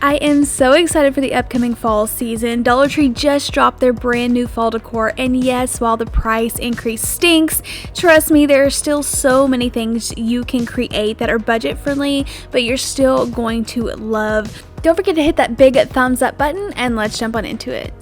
I am so excited for the upcoming fall season. Dollar Tree just dropped their brand new fall decor, and yes, while the price increase stinks, trust me, there are still so many things you can create that are budget friendly, but you're still going to love. Don't forget to hit that big thumbs up button, and let's jump on into it.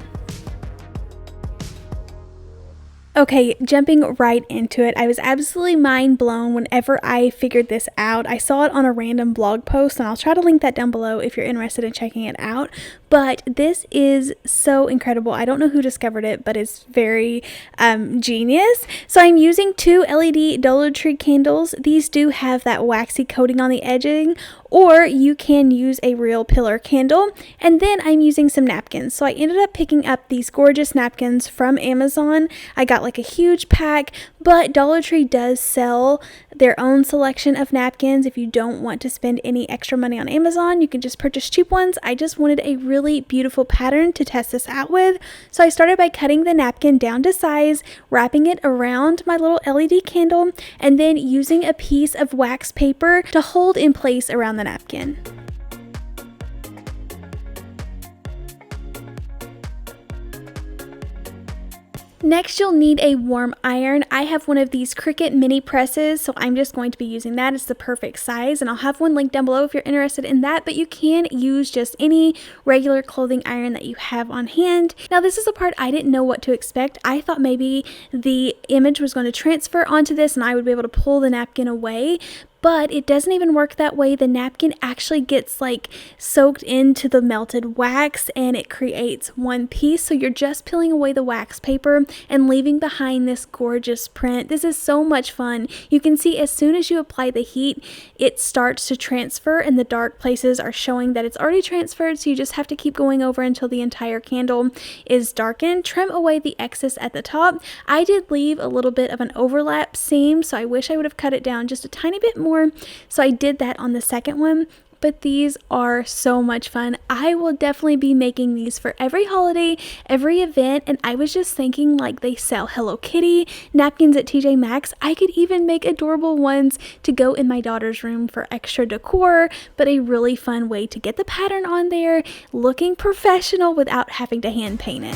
Okay, jumping right into it, I was absolutely mind blown whenever I figured this out. I saw it on a random blog post, and I'll try to link that down below if you're interested in checking it out. But this is so incredible. I don't know who discovered it, but it's very genius. So I'm using two LED Dollar Tree candles. These do have that waxy coating on the edging, or you can use a real pillar candle. And then I'm using some napkins. So I ended up picking up these gorgeous napkins from Amazon. I got like a huge pack, but Dollar Tree does sell their own selection of napkins. If you don't want to spend any extra money on Amazon, you can just purchase cheap ones. I just wanted a really beautiful pattern to test this out with. So I started by cutting the napkin down to size, wrapping it around my little LED candle, and then using a piece of wax paper to hold in place around the napkin. Next, you'll need a warm iron. I have one of these Cricut mini presses, so I'm just going to be using that. It's the perfect size, and I'll have one linked down below if you're interested in that, but you can use just any regular clothing iron that you have on hand. Now, this is the part I didn't know what to expect. I thought maybe the image was going to transfer onto this and I would be able to pull the napkin away, but it doesn't even work that way. The napkin actually gets like soaked into the melted wax and it creates one piece. So you're just peeling away the wax paper and leaving behind this gorgeous print. This is so much fun. You can see as soon as you apply the heat, it starts to transfer and the dark places are showing that it's already transferred. So you just have to keep going over until the entire candle is darkened. Trim away the excess at the top. I did leave a little bit of an overlap seam, so I wish I would have cut it down just a tiny bit more. So I did that on the second one, but these are so much fun. I will definitely be making these for every holiday, every event, and I was just thinking, like, they sell Hello Kitty napkins at TJ Maxx. I could even make adorable ones to go in my daughter's room for extra decor, but a really fun way to get the pattern on there, looking professional without having to hand paint it.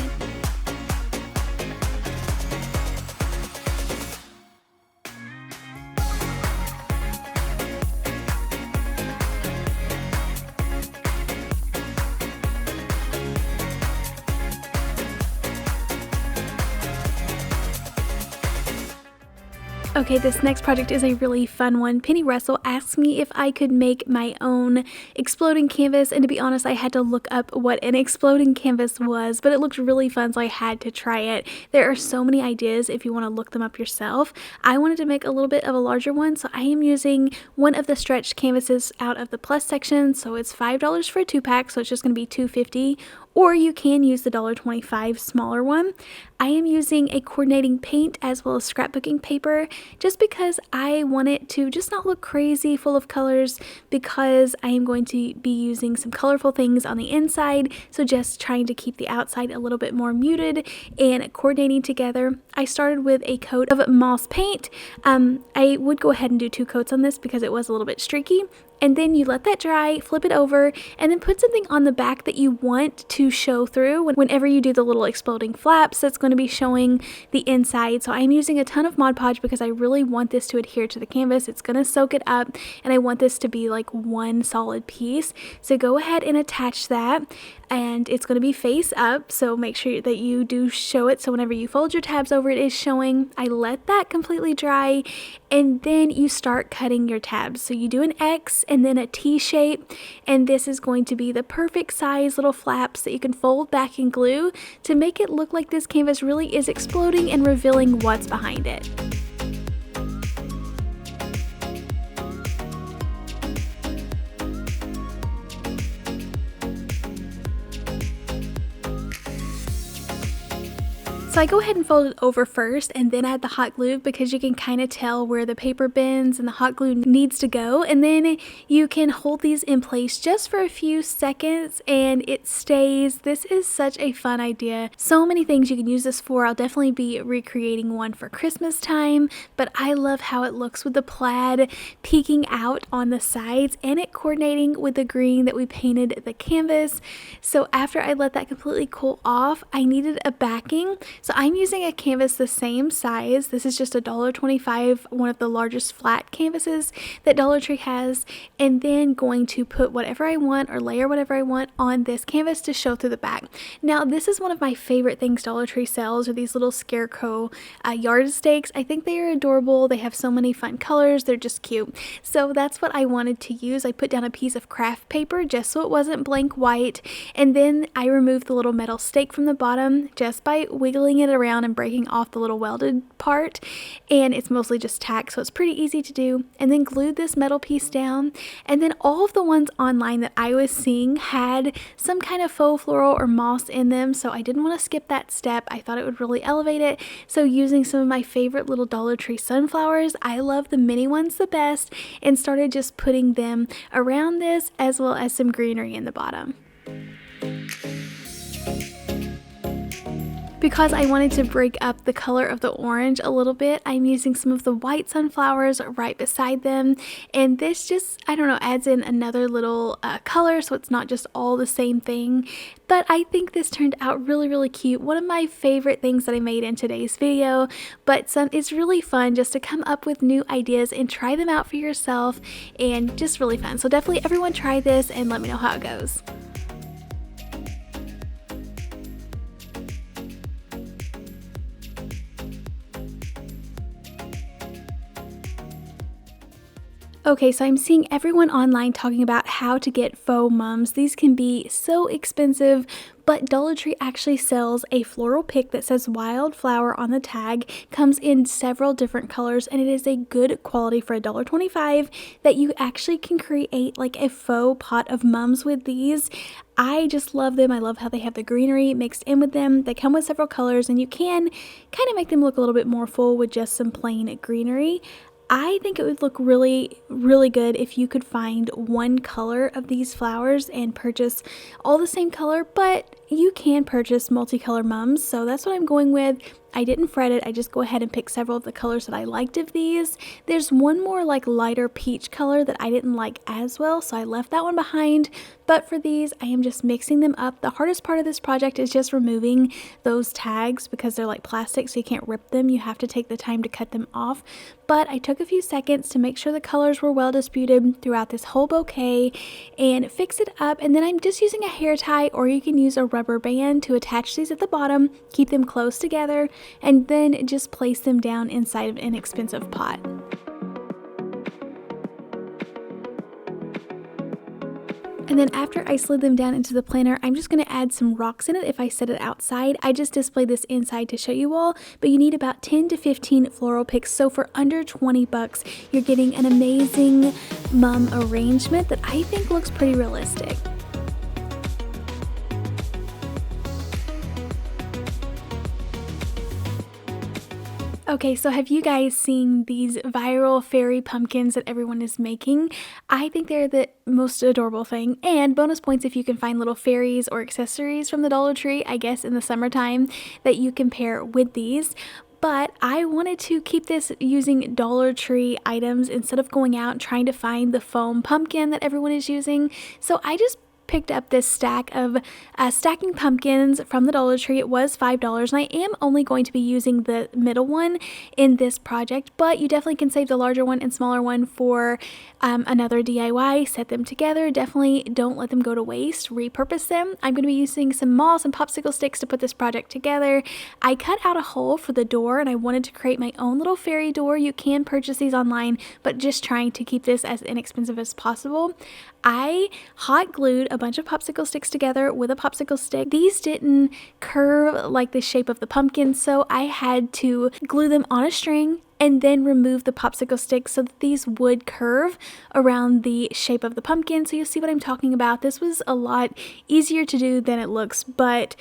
Okay, this next project is a really fun one. Penny Russell asked me if I could make my own exploding canvas, and to be honest, I had to look up what an exploding canvas was, but it looked really fun, so I had to try it. There are so many ideas if you want to look them up yourself. I wanted to make a little bit of a larger one, so I am using one of the stretched canvases out of the plus section, so it's $5 for a 2-pack, so it's just going to be $2.50. Or you can use the $1.25 smaller one. I am using a coordinating paint as well as scrapbooking paper just because I want it to just not look crazy full of colors, because I am going to be using some colorful things on the inside, so just trying to keep the outside a little bit more muted and coordinating together. I started with a coat of moss paint. I would go ahead and do 2 coats on this because it was a little bit streaky. And then you let that dry, flip it over, and then put something on the back that you want to show through. Whenever you do the little exploding flaps, that's going to be showing the inside. So I'm using a ton of Mod Podge because I really want this to adhere to the canvas. It's going to soak it up, and I want this to be like one solid piece. So go ahead and attach that, and it's going to be face up, so make sure that you do show it. So whenever you fold your tabs over, it is showing. I let that completely dry, and then you start cutting your tabs. So you do an X and then a T shape, and this is going to be the perfect size little flaps that you can fold back and glue to make it look like this canvas really is exploding and revealing what's behind it. So I go ahead and fold it over first and then add the hot glue because you can kind of tell where the paper bends and the hot glue needs to go. And then you can hold these in place just for a few seconds and it stays. This is such a fun idea. So many things you can use this for. I'll definitely be recreating one for Christmas time, but I love how it looks with the plaid peeking out on the sides and it coordinating with the green that we painted the canvas. So after I let that completely cool off, I needed a backing. So I'm using a canvas the same size. This is just $1.25, one of the largest flat canvases that Dollar Tree has, and then going to put whatever I want or layer whatever I want on this canvas to show through the back. Now this is one of my favorite things Dollar Tree sells, are these little scarecrow yard stakes. I think they are adorable. They have so many fun colors. They're just cute. So that's what I wanted to use. I put down a piece of craft paper just so it wasn't blank white, and then I removed the little metal stake from the bottom just by wiggling it around and breaking off the little welded part, and it's mostly just tack, so it's pretty easy to do. And then glued this metal piece down, and then all of the ones online that I was seeing had some kind of faux floral or moss in them, so I didn't want to skip that step. I thought it would really elevate it, so using some of my favorite little Dollar Tree sunflowers, I love the mini ones the best, and started just putting them around this as well as some greenery in the bottom. Because I wanted to break up the color of the orange a little bit, I'm using some of the white sunflowers right beside them, and this just, I don't know, adds in another little color so it's not just all the same thing. But I think this turned out really cute. One of my favorite things that I made in today's video, but it's really fun just to come up with new ideas and try them out for yourself, and just really fun. So definitely everyone try this and let me know how it goes. Okay, so I'm seeing everyone online talking about how to get faux mums. These can be so expensive, but Dollar Tree actually sells a floral pick that says wildflower on the tag, comes in several different colors, and it is a good quality for $1.25 that you actually can create like a faux pot of mums with these. I just love them. I love how they have the greenery mixed in with them. They come with several colors, and you can kind of make them look a little bit more full with just some plain greenery. I think it would look really good if you could find one color of these flowers and purchase all the same color, but you can purchase multicolor mums, so that's what I'm going with. I didn't fret it. I just go ahead and pick several of the colors that I liked of these. There's one more like lighter peach color that I didn't like as well, so I left that one behind. But for these, I am just mixing them up. The hardest part of this project is just removing those tags because they're like plastic, so you can't rip them. You have to take the time to cut them off. But I took a few seconds to make sure the colors were well distributed throughout this whole bouquet and fix it up. And then I'm just using a hair tie, or you can use a rubber band to attach these at the bottom, keep them close together, and then just place them down inside of an inexpensive pot. And then after I slid them down into the planner, I'm just going to add some rocks in it if I set it outside. I just displayed this inside to show you all, but you need about 10 to 15 floral picks. So for under 20 bucks, you're getting an amazing mum arrangement that I think looks pretty realistic. Okay, so have you guys seen these viral fairy pumpkins that everyone is making? I think they're the most adorable thing, and bonus points if you can find little fairies or accessories from the Dollar Tree, I guess in the summertime, that you can pair with these. But I wanted to keep this using Dollar Tree items instead of going out and trying to find the foam pumpkin that everyone is using. So I just picked up this stack of stacking pumpkins from the Dollar Tree. It was $5, and I am only going to be using the middle one in this project, but you definitely can save the larger one and smaller one for another DIY. Set them together. Definitely don't let them go to waste. Repurpose them. I'm going to be using some moss and popsicle sticks to put this project together. I cut out a hole for the door, and I wanted to create my own little fairy door. You can purchase these online, but just trying to keep this as inexpensive as possible. I hot glued a bunch of popsicle sticks together with a popsicle stick. These didn't curve like the shape of the pumpkin, so I had to glue them on a string, and then remove the popsicle sticks so that these would curve around the shape of the pumpkin. So you'll see what I'm talking about. This was a lot easier to do than it looks, but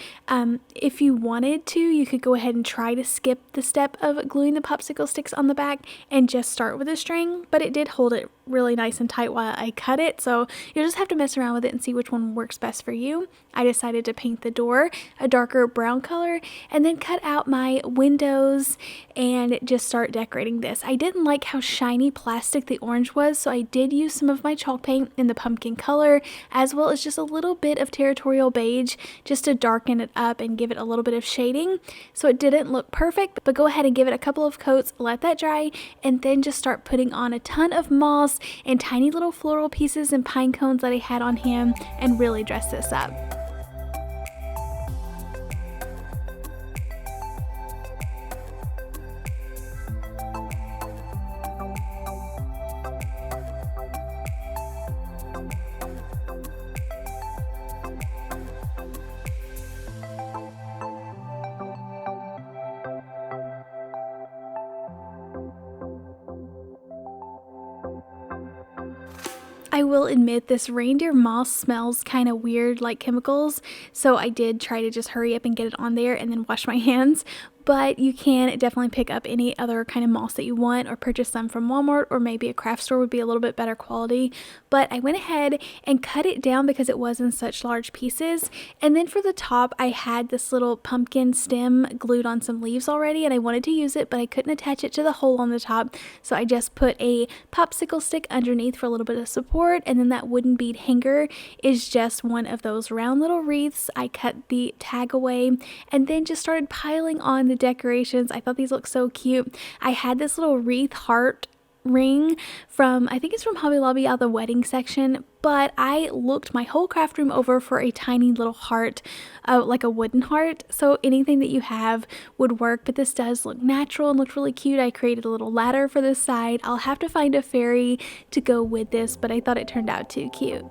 if you wanted to, you could go ahead and try to skip the step of gluing the popsicle sticks on the back and just start with a string, but it did hold it really nice and tight while I cut it, so you'll just have to mess around with it and see which one works best for you. I decided to paint the door a darker brown color and then cut out my windows and just start decorating this. I didn't like how shiny plastic the orange was, so I did use some of my chalk paint in the pumpkin color, as well as just a little bit of territorial beige just to darken it up and give it a little bit of shading. So it didn't look perfect, but go ahead and give it a couple of coats, let that dry, and then just start putting on a ton of moss and tiny little floral pieces and pine cones that I had on hand and really dress this up. I will admit this reindeer moss smells kind of weird, like chemicals, so I did try to just hurry up and get it on there and then wash my hands. But you can definitely pick up any other kind of moss that you want or purchase some from Walmart, or maybe a craft store would be a little bit better quality. But I went ahead and cut it down because it was in such large pieces. And then for the top, I had this little pumpkin stem glued on some leaves already, and I wanted to use it, but I couldn't attach it to the hole on the top. So I just put a popsicle stick underneath for a little bit of support, and then that wooden bead hanger is just one of those round little wreaths. I cut the tag away and then just started piling on the decorations. I thought these looked so cute. I had this little wreath heart ring from, I think it's from Hobby Lobby, out of the wedding section, but I looked my whole craft room over for a tiny little heart, like a wooden heart, so anything that you have would work, but this does look natural and looked really cute. I created a little ladder for this side. I'll have to find a fairy to go with this, but I thought it turned out too cute.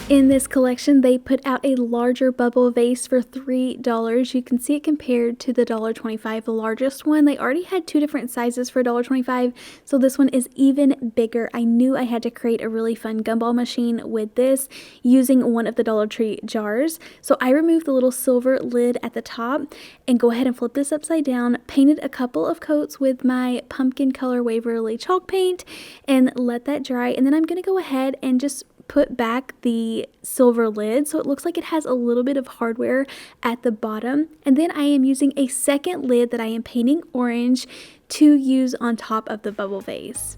In this collection, they put out a larger bubble vase for $3. You can see it compared to the $1.25, the largest one. They already had two different sizes for $1.25, so this one is even bigger. I knew I had to create a really fun gumball machine with this using one of the Dollar Tree jars. So I removed the little silver lid at the top and go ahead and flip this upside down, painted a couple of coats with my pumpkin color Waverly chalk paint, and let that dry. And then I'm going to go ahead and just put back the silver lid so it looks like it has a little bit of hardware at the bottom, and then I am using a second lid that I am painting orange to use on top of the bubble vase.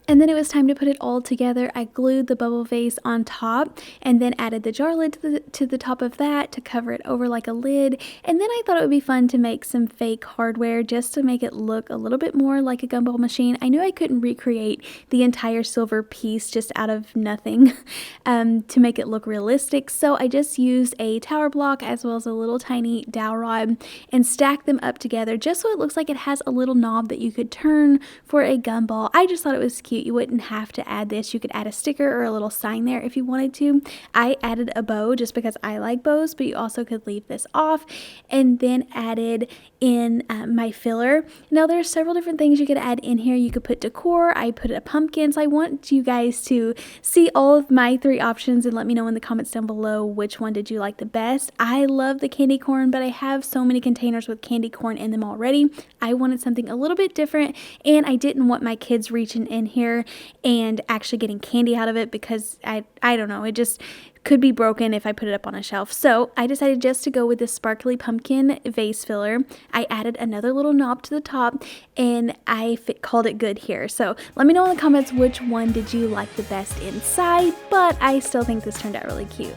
And then it was time to put it all together. I glued the bubble vase on top and then added the jar lid to the top of that to cover it over like a lid. And then I thought it would be fun to make some fake hardware just to make it look a little bit more like a gumball machine. I knew I couldn't recreate the entire silver piece just out of nothing to make it look realistic. So I just used a tower block as well as a little tiny dowel rod and stacked them up together just so it looks like it has a little knob that you could turn for a gumball. I just thought it was cute. You wouldn't have to add this. You could add a sticker or a little sign there if you wanted to. I added a bow just because I like bows, but you also could leave this off, and then added in my filler. Now there are several different things you could add in here. You could put decor. I put a pumpkin. So I want you guys to see all of my three options and let me know in the comments down below which one did you like the best. I love the candy corn, but I have so many containers with candy corn in them already. I wanted something a little bit different, and I didn't want my kids reaching in here and actually getting candy out of it because I don't know, it just could be broken if I put it up on a shelf. So I decided just to go with this sparkly pumpkin vase filler. I added another little knob to the top and I called it good here. So let me know in the comments which one did you like the best inside, but I still think this turned out really cute.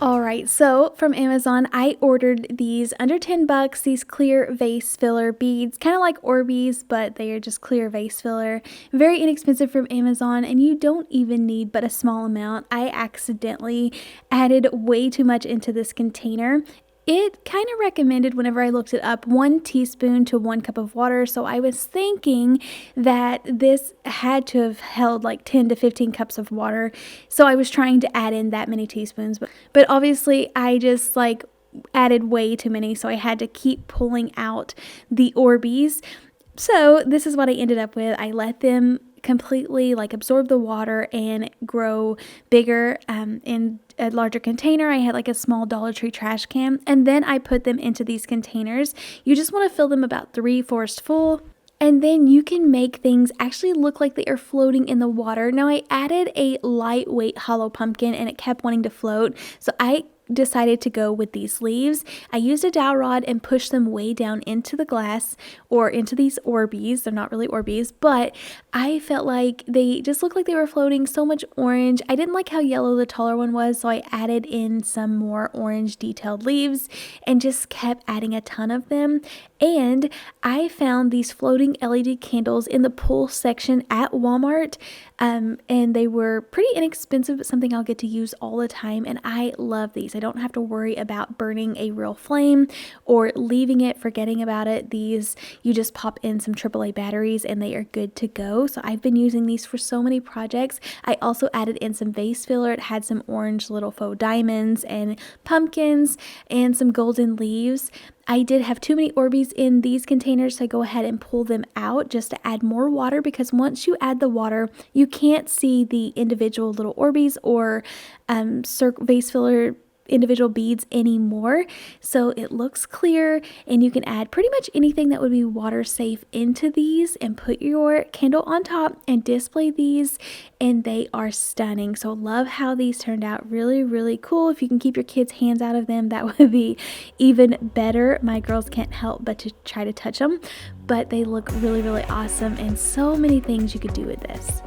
Alright, so from Amazon, I ordered these under $10, these clear vase filler beads, kind of like Orbeez, but they are just clear vase filler. Very inexpensive from Amazon, and you don't even need but a small amount. I accidentally added way too much into this container. It kind of recommended, whenever I looked it up, 1 teaspoon to 1 cup of water. So I was thinking that this had to have held like 10 to 15 cups of water. So I was trying to add in that many teaspoons. But obviously I just like added way too many. So I had to keep pulling out the Orbeez. So this is what I ended up with. I let them completely like absorb the water and grow bigger in a larger container. I had like a small Dollar Tree trash can, and then I put them into these containers. You just want to fill them about 3/4 full. And then you can make things actually look like they are floating in the water. Now I added a lightweight hollow pumpkin and it kept wanting to float. So I decided to go with these leaves. I used a dowel rod and pushed them way down into the glass or into these Orbeez. They're not really Orbeez, but I felt like they just looked like they were floating. So much orange. I didn't like how yellow the taller one was, so I added in some more orange detailed leaves and just kept adding a ton of them. And I found these floating LED candles in the pull section at Walmart, and they were pretty inexpensive, but something I'll get to use all the time, and I love these. I don't have to worry about burning a real flame or leaving it, forgetting about it. These, you just pop in some AAA batteries and they are good to go. So I've been using these for so many projects. I also added in some vase filler. It had some orange little faux diamonds and pumpkins and some golden leaves. I did have too many Orbeez in these containers, so I go ahead and pull them out just to add more water, because once you add the water, you can't see the individual little Orbeez or vase filler individual beads anymore. So it looks clear, and you can add pretty much anything that would be water safe into these and put your candle on top and display these, and they are stunning. So love how these turned out. Really, really cool. If you can keep your kids' hands out of them, that would be even better. My girls can't help but to try to touch them, but they look really, really awesome, and so many things you could do with this.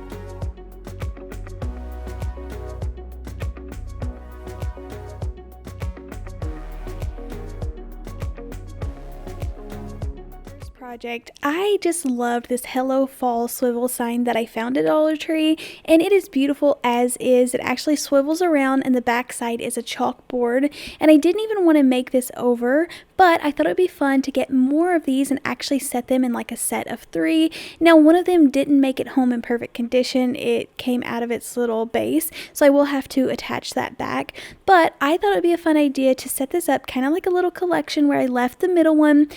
Project. I just loved this Hello Fall swivel sign that I found at Dollar Tree, and it is beautiful as is. It actually swivels around, and the back side is a chalkboard, and I didn't even want to make this over, but I thought it would be fun to get more of these and actually set them in like a set of 3. Now one of them didn't make it home in perfect condition. It came out of its little base, so I will have to attach that back, but I thought it would be a fun idea to set this up kind of like a little collection where I left the middle one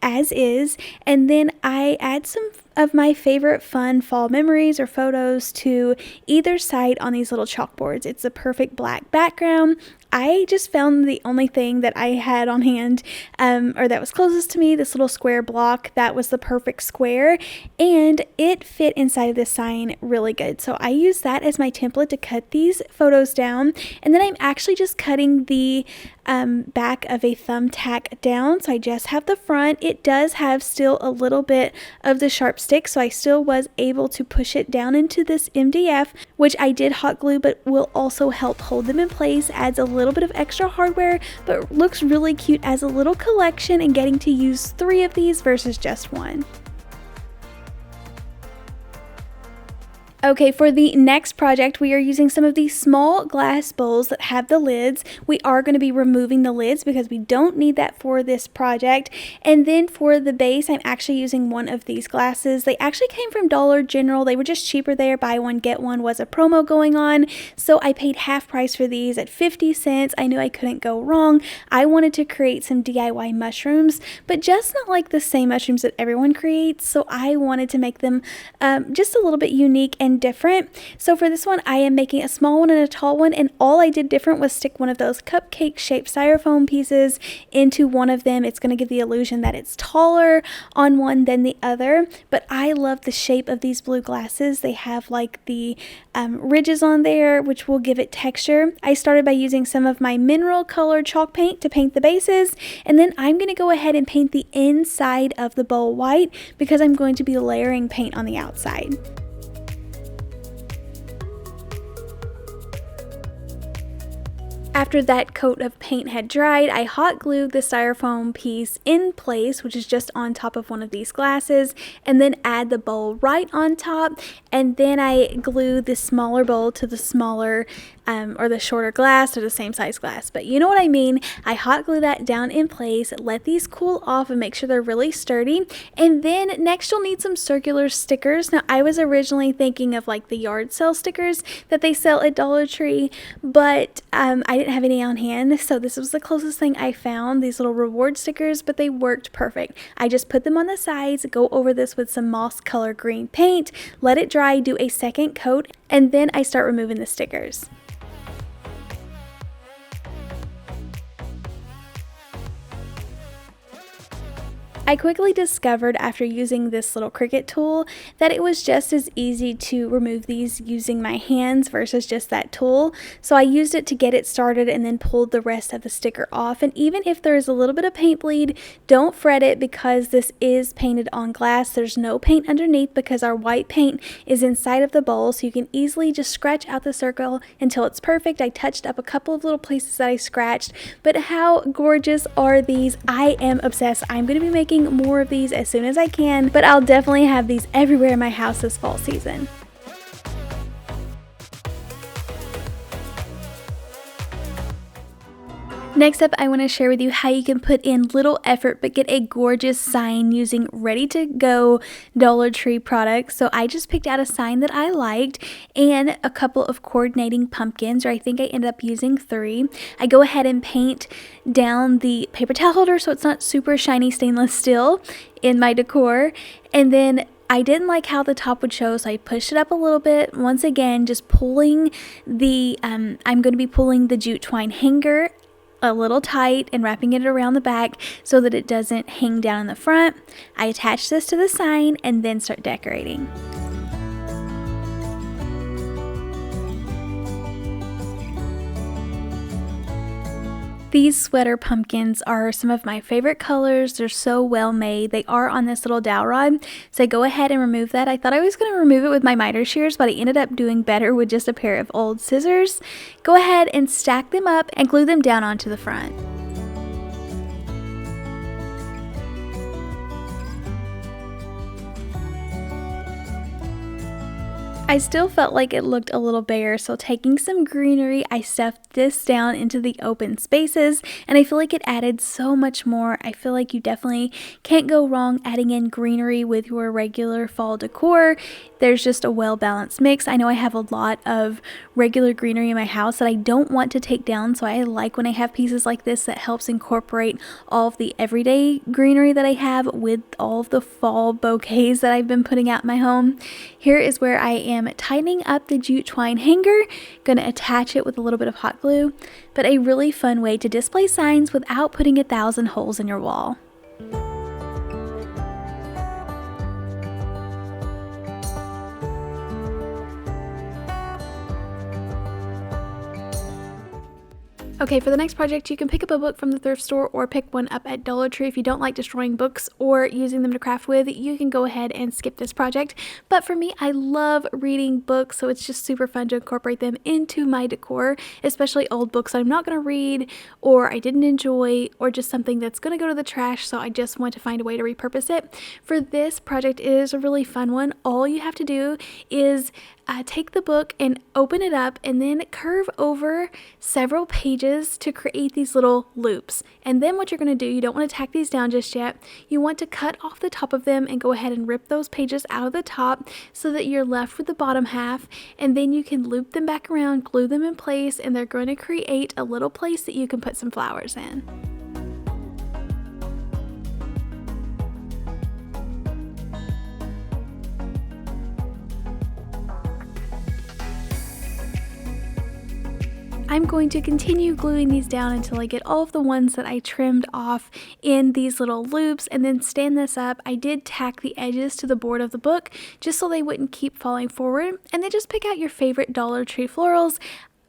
as is, and then I add some of my favorite fun fall memories or photos to either side on these little chalkboards. It's a perfect black background. I just found the only thing that I had on hand or that was closest to me, this little square block, that was the perfect square, and it fit inside of this sign really good. So I used that as my template to cut these photos down, and then I'm actually just cutting the back of a thumbtack down. So I just have the front. It does have still a little bit of the sharp stick, so I still was able to push it down into this MDF, which I did hot glue, but will also help hold them in place. Adds a little bit of extra hardware, but looks really cute as a little collection, and getting to use 3 of these versus just 1. Okay, for the next project, we are using some of these small glass bowls that have the lids. We are going to be removing the lids because we don't need that for this project. And then for the base, I'm actually using one of these glasses. They actually came from Dollar General. They were just cheaper there. Buy one, get one was a promo going on. So I paid half price for these at 50 cents. I knew I couldn't go wrong. I wanted to create some DIY mushrooms, but just not like the same mushrooms that everyone creates. So I wanted to make them just a little bit unique and different. So for this one, I am making a small one and a tall one, and all I did different was stick one of those cupcake shaped styrofoam pieces into one of them. It's going to give the illusion that it's taller on one than the other, but I love the shape of these blue glasses. They have like the ridges on there, which will give it texture. I started by using some of my mineral colored chalk paint to paint the bases, and then I'm going to go ahead and paint the inside of the bowl white because I'm going to be layering paint on the outside. After that coat of paint had dried, I hot glued the styrofoam piece in place, which is just on top of one of these glasses, and then add the bowl right on top, and then I glued the smaller bowl to the smaller or the shorter glass, or the same size glass, but you know what I mean. I hot glue that down in place, let these cool off and make sure they're really sturdy, and then next you'll need some circular stickers. Now I was originally thinking of like the yard sale stickers that they sell at Dollar Tree, but I didn't have any on hand, so this was the closest thing I found, these little reward stickers, but they worked perfect. I just put them on the sides, go over this with some moss color green paint, let it dry, do a second coat, and then I start removing the stickers. I quickly discovered after using this little Cricut tool that it was just as easy to remove these using my hands versus just that tool. So I used it to get it started and then pulled the rest of the sticker off. And even if there is a little bit of paint bleed, don't fret it because this is painted on glass. There's no paint underneath because our white paint is inside of the bowl, so you can easily just scratch out the circle until it's perfect. I touched up a couple of little places that I scratched, but how gorgeous are these? I am obsessed. I'm going to be making more of these as soon as I can, but I'll definitely have these everywhere in my house this fall season. Next up, I want to share with you how you can put in little effort but get a gorgeous sign using ready-to-go Dollar Tree products. So I just picked out a sign that I liked and a couple of coordinating pumpkins, or I think I ended up using 3. I go ahead and paint down the paper towel holder so it's not super shiny stainless steel in my decor, and then I didn't like how the top would show, so I pushed it up a little bit. Once again, just pulling the, I'm going to be pulling the jute twine hanger a little tight and wrapping it around the back so that it doesn't hang down in the front. I attach this to the sign and then start decorating. These sweater pumpkins are some of my favorite colors. They're so well made. They are on this little dowel rod, so I go ahead and remove that. I thought I was going to remove it with my miter shears, but I ended up doing better with just a pair of old scissors. Go ahead and stack them up and glue them down onto the front. I still felt like it looked a little bare, so taking some greenery, I stuffed this down into the open spaces, and I feel like it added so much more. I feel like you definitely can't go wrong adding in greenery with your regular fall decor. There's just a well-balanced mix. I know I have a lot of regular greenery in my house that I don't want to take down, so I like when I have pieces like this that helps incorporate all of the everyday greenery that I have with all of the fall bouquets that I've been putting out in my home. Here is where I am tightening up the jute twine hanger, gonna attach it with a little bit of hot glue, but a really fun way to display signs without putting 1,000 holes in your wall. Okay, for the next project, you can pick up a book from the thrift store or pick one up at Dollar Tree. If you don't like destroying books or using them to craft with, you can go ahead and skip this project. But for me, I love reading books, so it's just super fun to incorporate them into my decor, especially old books I'm not going to read or I didn't enjoy, or just something that's going to go to the trash, so I just want to find a way to repurpose it. For this project, it is a really fun one. All you have to do is take the book and open it up and then curve over several pages to create these little loops. And then what you're going to do, you don't want to tack these down just yet. You want to cut off the top of them and go ahead and rip those pages out of the top so that you're left with the bottom half, and then you can loop them back around, glue them in place, and they're going to create a little place that you can put some flowers in. I'm going to continue gluing these down until I get all of the ones that I trimmed off in these little loops, and then stand this up. I did tack the edges to the board of the book just so they wouldn't keep falling forward, and then just pick out your favorite Dollar Tree florals.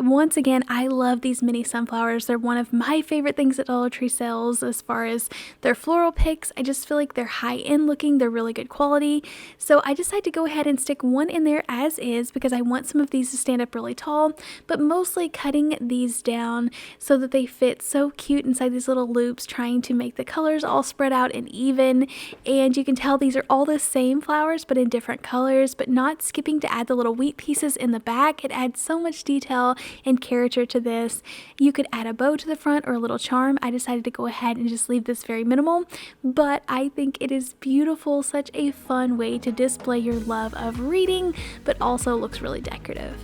once again, I love these mini sunflowers. They're one of my favorite things at Dollar Tree sales as far as their floral picks. I just feel like they're high-end looking. They're really good quality. So I decided to go ahead and stick one in there as is because I want some of these to stand up really tall, but mostly cutting these down so that they fit so cute inside these little loops, trying to make the colors all spread out and even. And you can tell these are all the same flowers but in different colors, but not skipping to add the little wheat pieces in the back. It adds so much detail and character to this. You could add a bow to the front or a little charm. I decided to go ahead and just leave this very minimal, but I think it is beautiful. Such a fun way to display your love of reading, but also looks really decorative.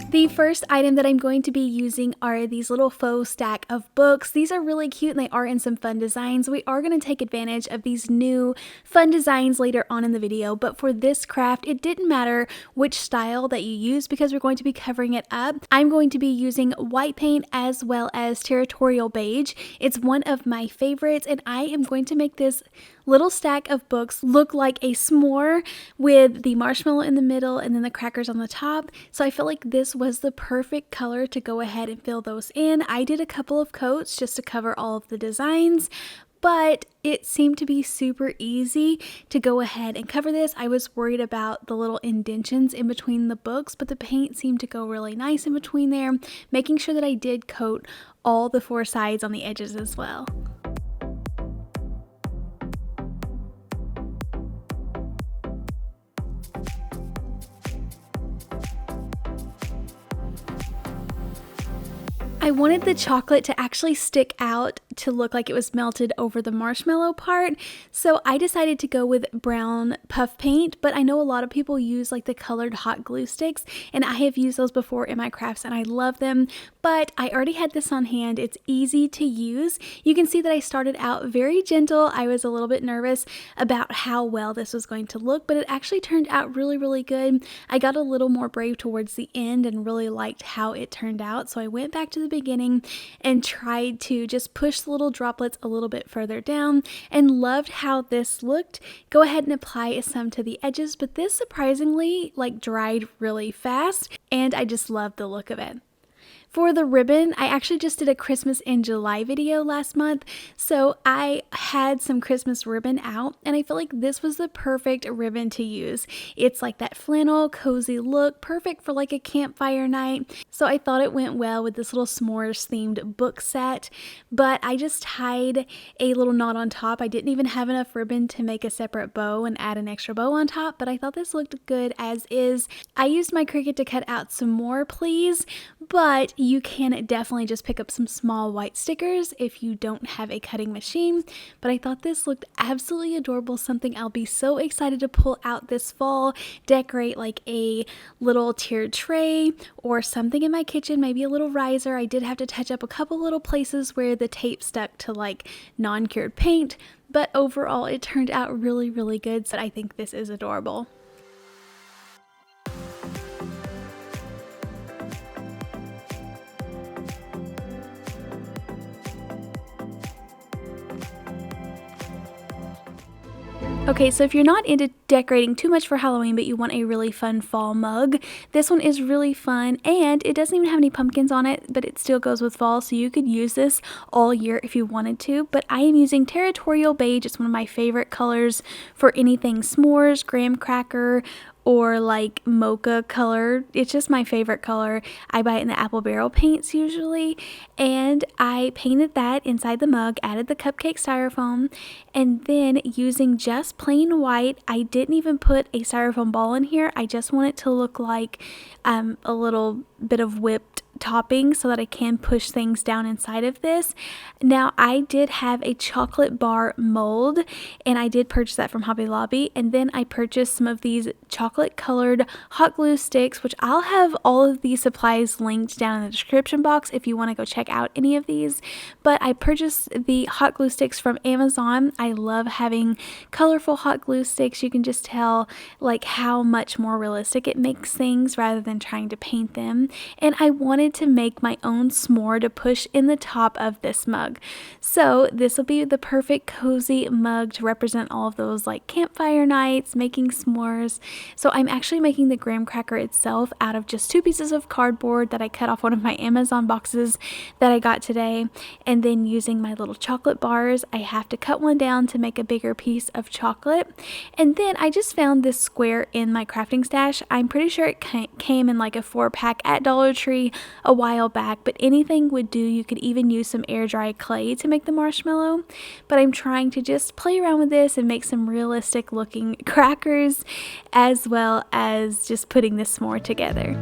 The first item that I'm going to be using are these little faux stack of books. These are really cute and they are in some fun designs. We are going to take advantage of these new fun designs later on in the video, but for this craft, it didn't matter which style that you use because we're going to be covering it up. I'm going to be using white paint as well as territorial beige. It's one of my favorites, and I am going to make this little stack of books look like a s'more with the marshmallow in the middle and then the crackers on the top. So I felt like this was the perfect color to go ahead and fill those in. I did a couple of coats just to cover all of the designs, but it seemed to be super easy to go ahead and cover this. I was worried about the little indentions in between the books, but the paint seemed to go really nice in between there, making sure that I did coat all the four sides on the edges as well. I wanted the chocolate to actually stick out to look like it was melted over the marshmallow part, so I decided to go with brown puff paint, but I know a lot of people use like the colored hot glue sticks, and I have used those before in my crafts and I love them, but I already had this on hand. It's easy to use. You can see that I started out very gentle. I was a little bit nervous about how well this was going to look, but it actually turned out really, really good. I got a little more brave towards the end and really liked how it turned out, so I went back to the beginning and tried to just push the little droplets a little bit further down and loved how this looked. Go ahead and apply some to the edges, but this surprisingly like dried really fast and I just loved the look of it. For the ribbon, I actually just did a Christmas in July video last month, so I had some Christmas ribbon out, and I feel like this was the perfect ribbon to use. It's like that flannel, cozy look, perfect for like a campfire night, so I thought it went well with this little s'mores themed book set, but I just tied a little knot on top. I didn't even have enough ribbon to make a separate bow and add an extra bow on top, but I thought this looked good as is. I used my Cricut to cut out some more please, but you can definitely just pick up some small white stickers if you don't have a cutting machine. But I thought this looked absolutely adorable, something I'll be so excited to pull out this fall, decorate like a little tiered tray or something in my kitchen, maybe a little riser. I did have to touch up a couple little places where the tape stuck to like non-cured paint, but overall it turned out really, really good. So I think this is adorable. Okay, so if you're not into decorating too much for Halloween, but you want a really fun fall mug, this one is really fun, and it doesn't even have any pumpkins on it, but it still goes with fall, so you could use this all year if you wanted to. But I am using territorial beige. It's one of my favorite colors for anything s'mores, graham cracker, or like mocha color. It's just my favorite color. I buy it in the apple barrel paints usually, and I painted that inside the mug, added the cupcake styrofoam, and then using just plain white, I didn't even put a styrofoam ball in here. I just want it to look like a little bit of whipped topping so that I can push things down inside of this. Now I did have a chocolate bar mold, and I did purchase that from Hobby Lobby, and then I purchased some of these chocolate colored hot glue sticks, which I'll have all of these supplies linked down in the description box if you want to go check out any of these. But I purchased the hot glue sticks from Amazon. I love having colorful hot glue sticks. You can just tell like how much more realistic it makes things rather than trying to paint them, and I wanted wanted to make my own s'more to push in the top of this mug. So this will be the perfect cozy mug to represent all of those like campfire nights, making s'mores. So I'm actually making the graham cracker itself out of just 2 pieces of cardboard that I cut off one of my Amazon boxes that I got today, and then using my little chocolate bars, I have to cut one down to make a bigger piece of chocolate. And then I just found this square in my crafting stash. I'm pretty sure it came in like a 4-pack at Dollar Tree a while back, but anything would do. You could even use some air dry clay to make the marshmallow, but I'm trying to just play around with this and make some realistic looking crackers, as well as just putting this s'more together.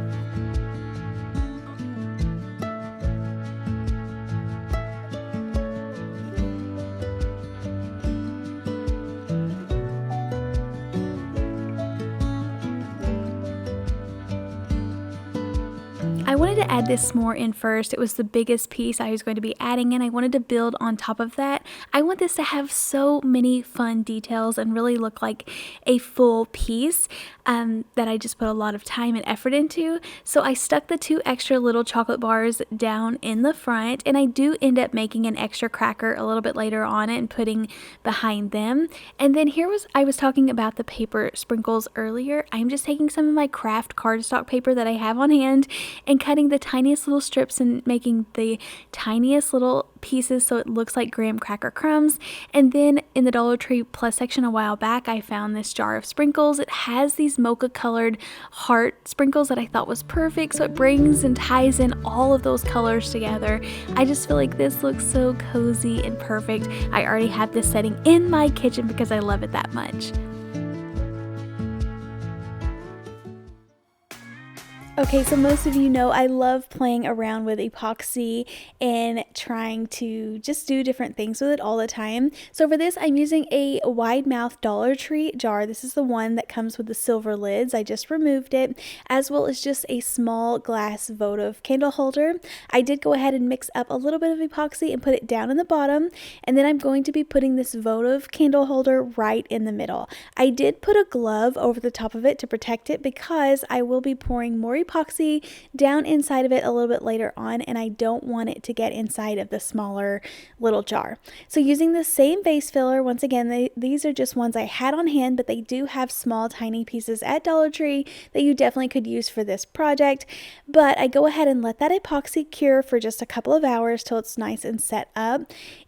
I wanted to add this s'more in first. It was the biggest piece I was going to be adding in. I wanted to build on top of that. I want this to have so many fun details and really look like a full piece that I just put a lot of time and effort into. So I stuck the 2 extra little chocolate bars down in the front, and I do end up making an extra cracker a little bit later on and putting behind them. And then I was talking about the paper sprinkles earlier. I'm just taking some of my craft cardstock paper that I have on hand and cutting the tiniest little strips and making the tiniest little pieces so it looks like graham cracker crumbs. And then in the Dollar Tree Plus section a while back, I found this jar of sprinkles. It has these mocha colored heart sprinkles that I thought was perfect, so it brings and ties in all of those colors together. I just feel like this looks so cozy and perfect. I already have this setting in my kitchen because I love it that much. Okay, so most of you know I love playing around with epoxy and trying to just do different things with it all the time. So for this, I'm using a wide mouth Dollar Tree jar. This is the one that comes with the silver lids. I just removed it, as well as just a small glass votive candle holder. I did go ahead and mix up a little bit of epoxy and put it down in the bottom, and then I'm going to be putting this votive candle holder right in the middle. I did put a glove over the top of it to protect it because I will be pouring more epoxy down inside of it a little bit later on, and I don't want it to get inside of the smaller little jar. So using the same vase filler, once again, these are just ones I had on hand, but they do have small tiny pieces at Dollar Tree that you definitely could use for this project. But I go ahead and let that epoxy cure for just a couple of hours till it's nice and set up.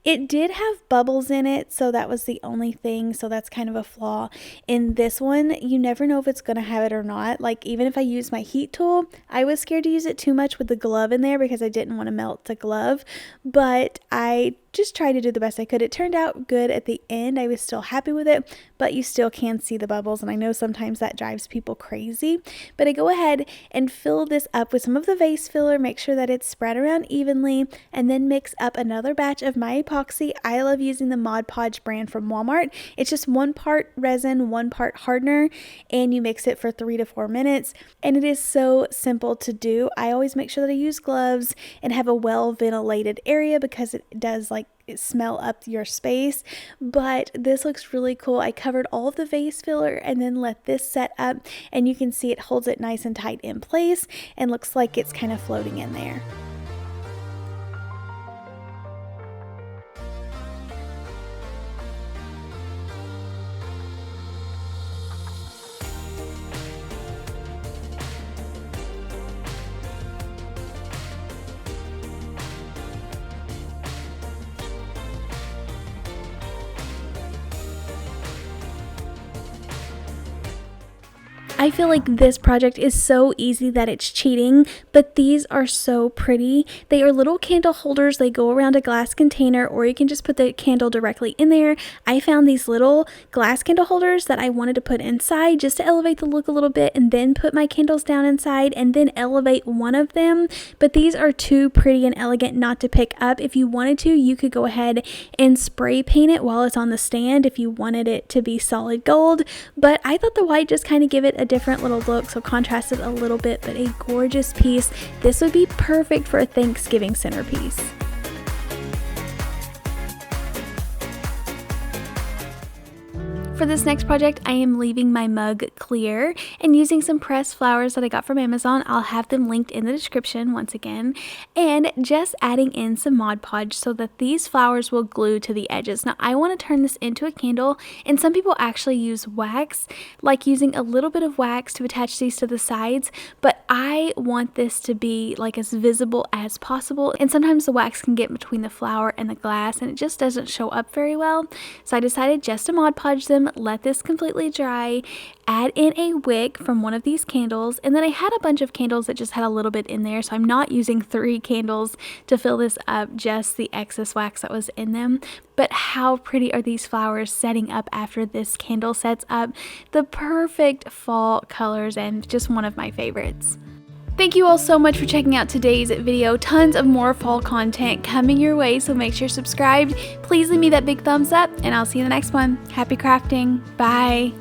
It did have bubbles in it, so that was the only thing, so that's kind of a flaw. In this one, you never know if it's going to have it or not. Like, even if I use my heat tool, I was scared to use it too much with the glove in there because I didn't want to melt the glove, but I just tried to do the best I could. It turned out good at the end. I was still happy with it, but you still can see the bubbles, and I know sometimes that drives people crazy. But I go ahead and fill this up with some of the vase filler, make sure that it's spread around evenly, and then mix up another batch of my epoxy. I love using the Mod Podge brand from Walmart. It's just 1 part resin, 1 part hardener, and you mix it for 3 to 4 minutes, and it is so simple to do. I always make sure that I use gloves and have a well ventilated area because it does smell up your space. But this looks really cool. I covered all of the vase filler and then let this set up, and you can see it holds it nice and tight in place and looks like it's kind of floating in there. I feel like this project is so easy that it's cheating, but these are so pretty. They are little candle holders. They go around a glass container, or you can just put the candle directly in there. I found these little glass candle holders that I wanted to put inside just to elevate the look a little bit, and then put my candles down inside and then elevate one of them. But these are too pretty and elegant not to pick up. If you wanted to, you could go ahead and spray paint it while it's on the stand if you wanted it to be solid gold. But I thought the white just kind of give it a different little look, so contrasted a little bit, but a gorgeous piece. This would be perfect for a Thanksgiving centerpiece. For For this next project, I am leaving my mug clear and using some pressed flowers that I got from Amazon. I'll have them linked in the description once again, and just adding in some Mod Podge so that these flowers will glue to the edges. Now I want to turn this into a candle, and some people actually use wax, like using a little bit of wax to attach these to the sides, but I want this to be like as visible as possible, and sometimes the wax can get between the flower and the glass and it just doesn't show up very well. So I decided just to Mod Podge them, let this completely dry, add in a wick from one of these candles, and then I had a bunch of candles that just had a little bit in there, so I'm not using 3 candles to fill this up, just the excess wax that was in them. But how pretty are these flowers setting up after this candle sets up? The perfect fall colors and just one of my favorites. Thank you all so much for checking out today's video. Tons of more fall content coming your way, so make sure you're subscribed. Please leave me that big thumbs up, and I'll see you in the next one. Happy crafting. Bye.